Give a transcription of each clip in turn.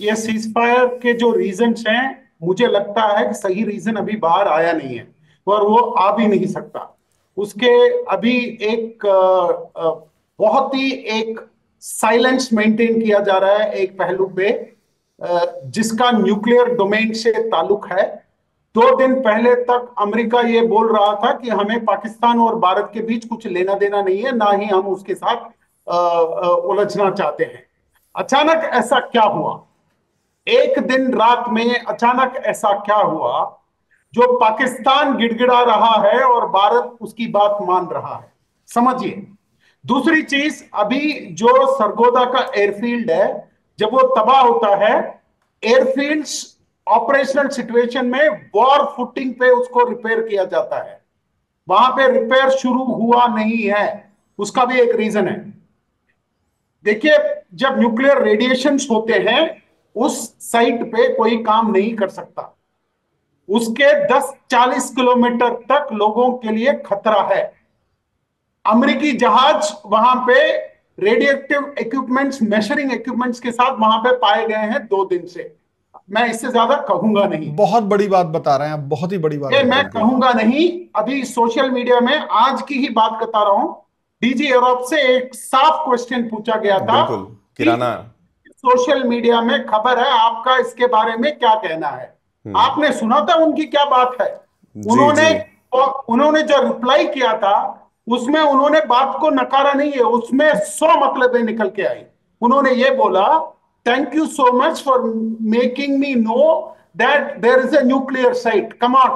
ये cease fire के जो रीजंस हैं, मुझे लगता है कि सही रीजन अभी बाहर आया नहीं है और वो आ भी नहीं सकता। उसके अभी एक बहुत ही एक साइलेंस मेंटेन किया जा रहा है एक पहलू पे, जिसका न्यूक्लियर डोमेन से ताल्लुक है। 2 दिन पहले तक अमेरिका ये बोल रहा था कि हमें पाकिस्तान और भारत के बीच कुछ लेना देना नहीं है, ना ही हम उसके साथ उलझना चाहते हैं। अचानक ऐसा क्या हुआ? एक दिन रात में अचानक ऐसा क्या हुआ जो पाकिस्तान गिड़गिड़ा रहा है और भारत उसकी बात मान रहा है? समझिए। दूसरी चीज, अभी जो सरगोदा का एयरफील्ड है, जब वो तबाह होता है, एयरफील्ड्स ऑपरेशनल सिचुएशन में वॉर फुटिंग पे उसको रिपेयर किया जाता है। वहां पे रिपेयर शुरू हुआ नहीं है, उसका भी एक रीजन है। देखिए, जब न्यूक्लियर रेडिएशंस होते हैं, उस साइट पे कोई काम नहीं कर सकता। उसके 10-40 किलोमीटर तक लोगों के लिए खतरा है। अमेरिकी जहाज वहां पे रेडिएटिव इक्विपमेंट्स, मेजरिंग इक्विपमेंट्स के साथ वहां पे पाए गए हैं 2 दिन से। मैं इससे ज्यादा कहूंगा नहीं। बहुत बड़ी बात बता रहे हैं आप, बहुत ही बड़ी बात ये बता मैं रहे हैं। कहूंगा नहीं। अभी सोशल मीडिया में आज की ही बात बता रहा हूं, डीजी यूरोप से एक साफ क्वेश्चन पूछा गया था बिल्कुल। कि किराना। सोशल मीडिया में खबर है, आपका इसके बारे में क्या कहना है? हम्म। आपने सुना था उनकी क्या बात है? जी उन्होंने जी। उन्होंने जो रिप्लाई किया था, उसमें उन्होंने बात को नकारा नहीं है, उसमें 100 मतलबें निकल के आई। उन्होंने ये बोला, thank you so much for making me know that there is a nuclear site, come on.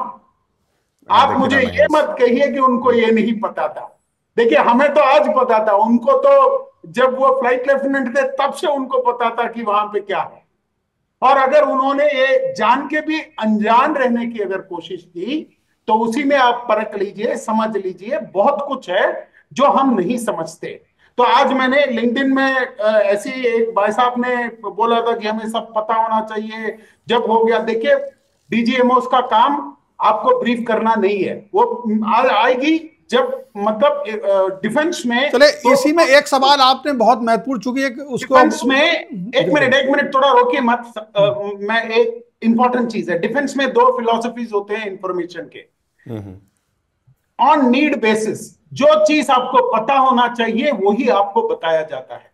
आप देखिए मुझे ना ये महेश। मत कहिए कि उनको ये नहीं पता था। देखिए, हमें तो आज पता था, उनको तो जब वो फ्लाइट लेफ्टिनेंट थे तब से उनको पता था कि वहां पे क्या है। और अगर उन्होंने ये जान के भी अनजान रहने की अगर कोशिश की, तो उसी में आप परख लीजिए, समझ लीजिए, बहुत कुछ है जो हम नहीं समझते। तो आज मैंने लिंक्डइन में ऐसी एक भाई साहब ने बोला था कि हमें सब पता होना चाहिए। जब हो गया, देखिए, डीजीएमओ का काम आपको ब्रीफ करना नहीं है, वो आएगी जब, मतलब डिफेंस में चले, तो। इसी में एक सवाल आपने बहुत महत्वपूर्ण, चूंकि एक उसको डिफेंस में एक बिल्कुल। मिनट, एक मिनट, थोड़ा रोकिए मत। मैं एक इंपॉर्टेंट चीज है, डिफेंस में दो फिलोसफीज होते हैं इंफॉर्मेशन के। हम्म। ऑन नीड बेसिस, जो चीज आपको पता होना चाहिए वही आपको बताया जाता है।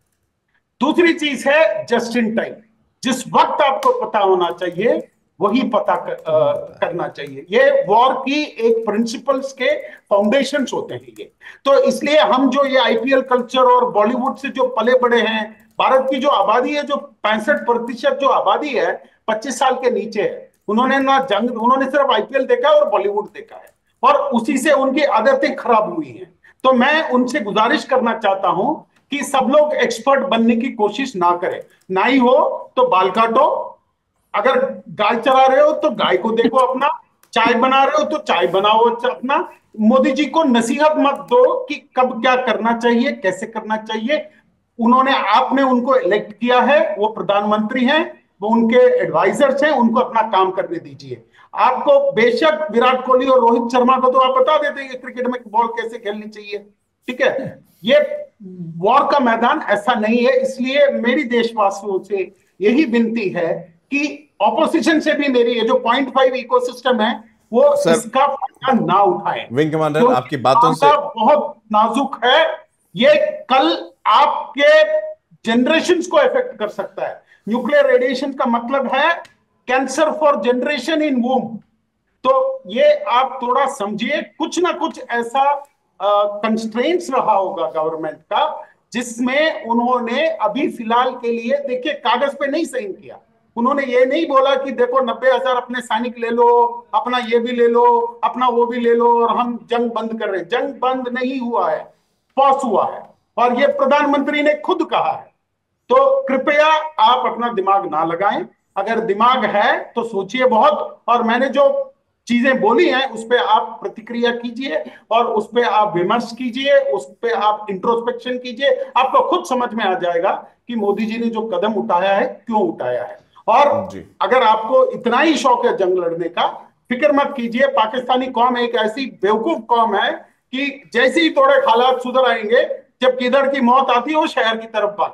दूसरी चीज है जस्ट इन टाइम, जिस वक्त आपको पता होना चाहिए वही करना चाहिए। ये वॉर की एक प्रिंसिपल्स के फाउंडेशंस होते हैं ये। तो इसलिए हम जो ये आईपीएल कल्चर और बॉलीवुड से जो पले बड़े हैं, भारत की जो आबादी है, जो 65% जो आबादी है 25 साल के नीचे है, उन्होंने ना जंग, उन्होंने सिर्फ आईपीएल देखा है और बॉलीवुड देखा है, और उसी से उनकी आदतें खराब हुई हैं। तो मैं उनसे गुजारिश करना चाहता हूं कि सब लोग एक्सपर्ट बनने की कोशिश ना करें। ना ही हो तो बाल काटो, अगर गाय चरा रहे हो तो गाय को देखो अपना, चाय बना रहे हो तो चाय बनाओ अपना। मोदी जी को नसीहत मत दो कि कब क्या करना चाहिए, कैसे करना चाहिए। उन्होंने, आपने उनको इलेक्ट किया है, वो प्रधानमंत्री हैं, वो उनके एडवाइजर्स हैं, उनको अपना काम करने दीजिए। आपको बेशक विराट कोहली और रोहित शर्मा को तो आप बता देते हैं कि क्रिकेट में बॉल कैसे खेलनी चाहिए, ठीक है। ये वॉर का मैदान ऐसा नहीं है। इसलिए मेरी देशवासियों से यही विनती है कि ऑपोजिशन से भी मेरी, ये जो 0.5 इकोसिस्टम है, वो सर, इसका फायदा ना उठाएं, विंग कमांडर क्योंकि आपकी बातों से। मामला बहुत नाजुक है। ये कल आपके जनरेशंस को इफेक्ट कर सकता है। न्यूक्लियर रेडिएशन का मतलब है कैंसर फॉर जनरेशन इन वूम। तो ये आप थोड़ा समझिए, कुछ ना कुछ ऐसा कंस्ट्रेंट्स रहा होगा गवर्नमेंट का, जिसमें उन्होंने अभी फिलहाल के लिए, देखिए, कागज पे नहीं साइन किया। उन्होंने ये नहीं बोला कि देखो 90,000 अपने सैनिक ले लो, अपना ये भी ले लो, अपना वो भी ले लो, और हम जंग बंद कर रहे हैं। जंग बंद नहीं हुआ है, पॉज हुआ है, और ये प्रधानमंत्री ने खुद कहा है। तो कृपया आप अपना दिमाग ना लगाएं। अगर दिमाग है तो सोचिए बहुत, और मैंने जो चीजें बोली हैं उस पर आप प्रतिक्रिया कीजिए, और उस पर आप विमर्श कीजिए, उस पर आप इंट्रोस्पेक्शन कीजिए। आपको खुद समझ में आ जाएगा कि मोदी जी ने जो कदम उठाया है क्यों उठाया है। और जी। अगर आपको इतना ही शौक है जंग लड़ने का, फिक्र मत कीजिए। पाकिस्तानी कौम एक ऐसी बेवकूफ कौम है कि जैसे ही थोड़े हालात सुधर आएंगे, जब किधर की मौत आती है वो शहर की तरफ भाग